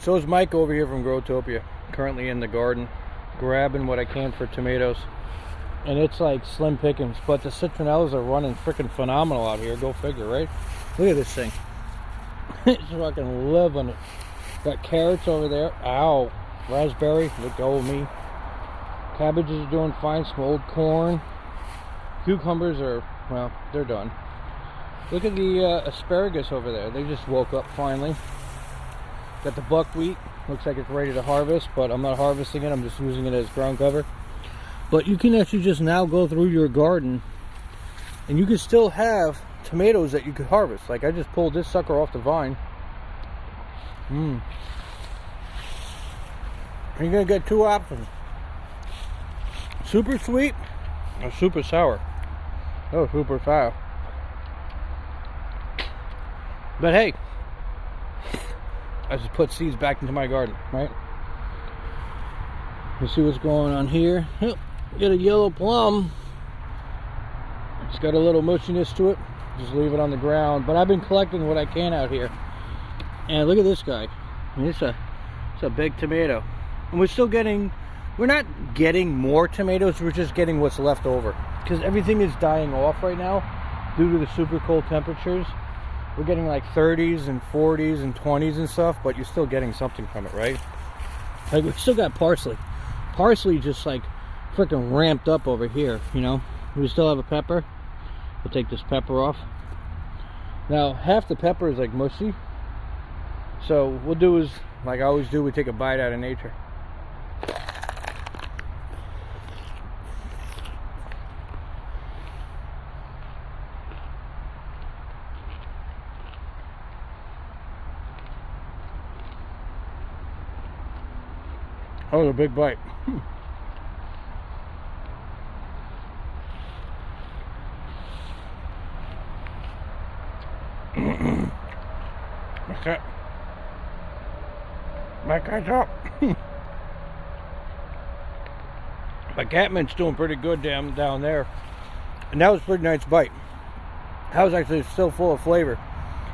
So is Mike over here from Growtopia, currently in the garden, grabbing what I can for tomatoes. And it's like slim pickings, but the citronellas are running freaking phenomenal out here. Go figure, right? Look at this thing. It's fucking living it. Got carrots over there. Ow. Raspberry. Let go of me. Cabbages are doing fine. Some old corn. Cucumbers are, well, they're done. Look at the asparagus over there. They just woke up finally. Got the buckwheat. Looks like it's ready to harvest, but I'm not harvesting it. I'm just using it as ground cover. But you can actually just now go through your garden and you can still have tomatoes that you could harvest. Like I just pulled this sucker off the vine. And you're gonna get two options: super sweet or super sour. Oh, super sour. But hey, I just put seeds back into my garden, right? Let's see what's going on here. Oh, get a yellow plum. It's got a little mushiness to it. Just leave it on the ground. But I've been collecting what I can out here. And look at this guy. I mean, it's a big tomato. And we're not getting more tomatoes, we're just getting what's left over. Because everything is dying off right now due to the super cold temperatures. We're getting like 30s and 40s and 20s and stuff, but you're still getting something from it, right? Like we still got parsley. Parsley just like freaking ramped up over here, you know. We still have a pepper. We'll take this pepper off. Now, half the pepper is like mushy. So what we'll do is, like I always do, we take a bite out of nature. Oh, a big bite. Okay. My cat's up. My Catman's doing pretty good down there. And that was a pretty nice bite. That was actually still full of flavor.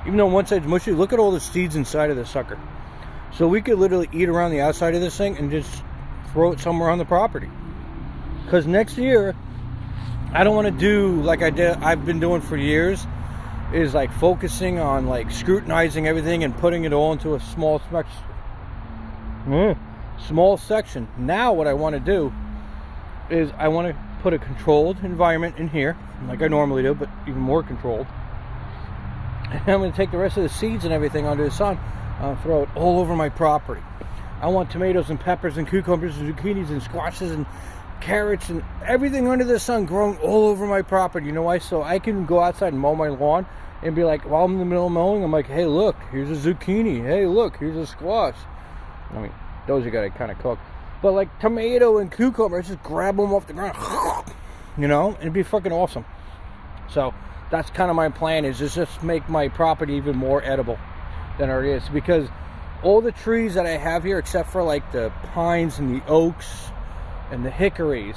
Even though one side's mushy, look at all the seeds inside of this sucker. So we could literally eat around the outside of this thing and just throw it somewhere on the property. Because next year, I don't want to do like I've been doing for years, is like focusing on like scrutinizing everything and putting it all into a small section. Now what I want to do is I want to put a controlled environment in here, like I normally do, but even more controlled. And I'm going to take the rest of the seeds and everything under the sun. I'll throw it all over my property. I want tomatoes and peppers and cucumbers and zucchinis and squashes and carrots and everything under the sun growing all over my property. You know why? So I can go outside and mow my lawn and be like, while I'm in the middle of mowing, I'm like, hey, look, here's a zucchini. Hey, look, here's a squash. I mean, those you gotta kind of cook. But like tomato and cucumber, just grab them off the ground. You know, and it'd be fucking awesome. So that's kind of my plan, is just make my property even more edible than it is, because all the trees that I have here, except for like the pines and the oaks and the hickories,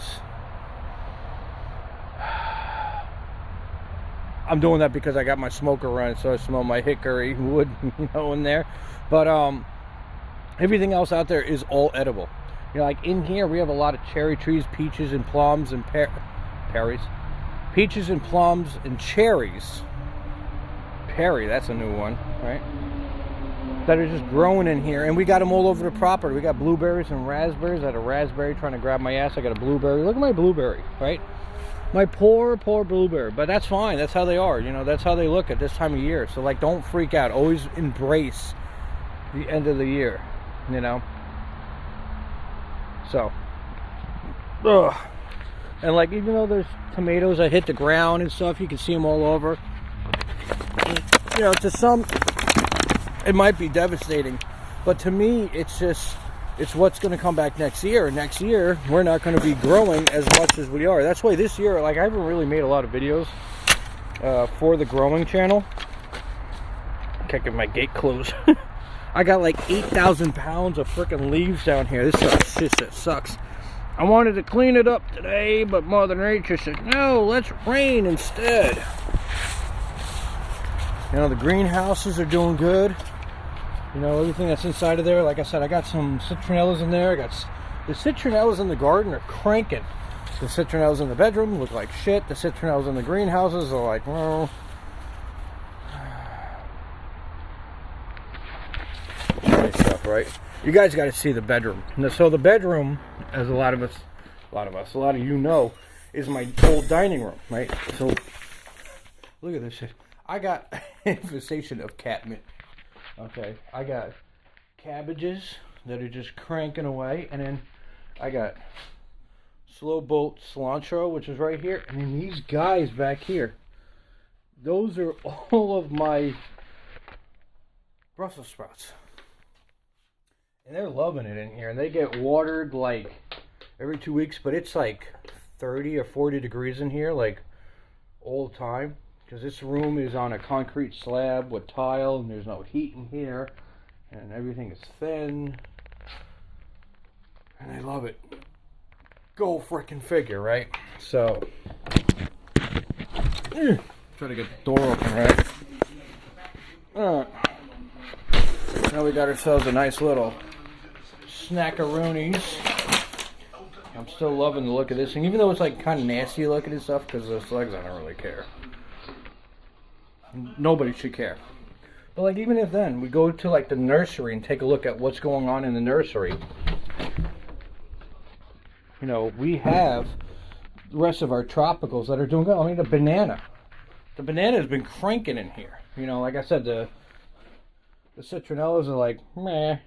I'm doing that because I got my smoker running, so I smell my hickory wood, you know, in there. But everything else out there is all edible. You know, like in here we have a lot of cherry trees, peaches and plums and peaches and plums and cherries. Perry, that's a new one, right? That are just growing in here, and we got them all over the property. We got blueberries and raspberries. I had a raspberry trying to grab my ass. I got a blueberry. Look at my blueberry, right? My poor blueberry. But that's fine. That's how they are. You know, that's how they look at this time of year. So like, don't freak out. Always embrace the end of the year, you know. So, and like, even though there's tomatoes that hit the ground and stuff, you can see them all over. You know, to some, it might be devastating, but to me, it's what's going to come back next year. Next year, we're not going to be growing as much as we are. That's why this year, like, I haven't really made a lot of videos for the growing channel. Can't get my gate closed. I got like 8,000 pounds of freaking leaves down here. This sucks. This sucks. I wanted to clean it up today, but Mother Nature said, no, let's rain instead. You know, the greenhouses are doing good. You know, everything that's inside of there. Like I said, I got some citronellas in there. I got the citronellas in the garden are cranking. The citronellas in the bedroom look like shit. The citronellas in the greenhouses are like, well, nice stuff, right? You guys got to see the bedroom. So the bedroom, as a lot of you know, is my old dining room, right? So look at this shit. I got infestation of catnip. Okay, I got cabbages that are just cranking away, and then I got slow bolt cilantro, which is right here, and then these guys back here, those are all of my Brussels sprouts, and they're loving it in here, and they get watered like every 2 weeks, but it's like 30 or 40 degrees in here like all the time, because this room is on a concrete slab with tile, and there's no heat in here, and everything is thin, and I love it. Go frickin' figure, right? So, try to get the door open, right? Now we got ourselves a nice little snackaroonies. I'm still loving the look of this thing, even though it's like kind of nasty looking and stuff, because the slugs, I don't really care. Nobody should care. But like, even if then, we go to like the nursery and take a look at what's going on in the nursery. You know, we have the rest of our tropicals that are doing good. I mean, the banana has been cranking in here. You know, like I said, the citronellas are like, meh.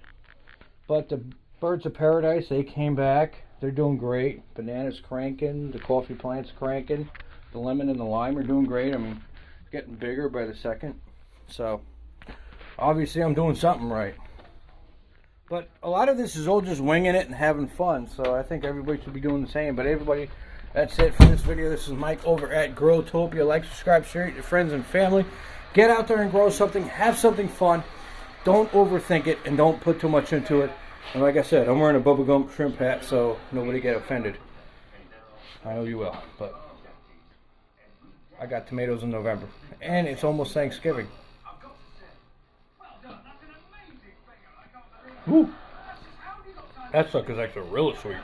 But the birds of paradise, they came back. They're doing great. Banana's cranking. The coffee plant's cranking. The lemon and the lime are doing great. I mean, getting bigger by the second. So, obviously I'm doing something right. But a lot of this is all just winging it and having fun. So I think everybody should be doing the same. But everybody, that's it for this video. This is Mike over at Growtopia. Like, subscribe, share it with your friends and family. Get out there and grow something. Have something fun. Don't overthink it and don't put too much into it. And like I said, I'm wearing a bubblegum shrimp hat, so nobody get offended. I know you will, but I got tomatoes in November. And it's almost Thanksgiving. Woo! That sucker's actually really sweet.